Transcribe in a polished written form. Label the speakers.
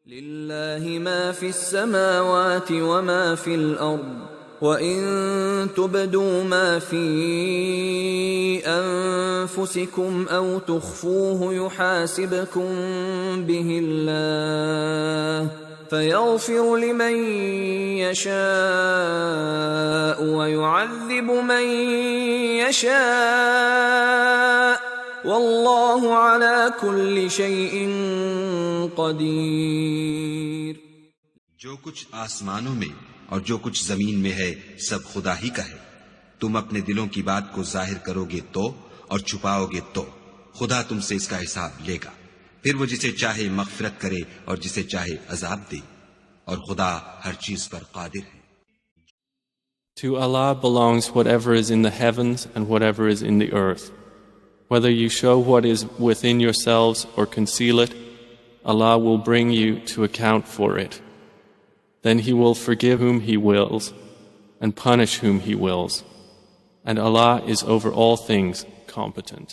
Speaker 1: لله ما في السماوات وما في الأرض وَإِن تُبْدُوا مَا فِي أَنفُسِكُمْ أَوْ تُخْفُوهُ يُحَاسِبْكُم بِهِ اللَّهُ فَيَغْفِرُ لِمَن يَشَاءُ وَيُعَذِّبُ مَن يَشَاءُ وَاللَّهُ عَلَى كُلِّ شَيْءٍ قَدِيرٌ۔
Speaker 2: جو کچھ آسمانوں میں اور جو کچھ زمین میں ہے سب خدا ہی کا ہے۔ تم اپنے دلوں کی بات کو ظاہر کرو گے تو اور چھپاؤ گے تو خدا تم سے اس کا حساب لے گا، پھر وہ جسے چاہے مغفرت کرے اور جسے چاہے عذاب دے، اور خدا ہر چیز پر قادر ہے۔
Speaker 3: To Allah belongs whatever is in the heavens and whatever is in the earth. Whether you show what is within yourselves or conceal it, Allah will bring you to account for it. Then He will forgive whom He wills and punish whom He wills. And Allah is over all things competent.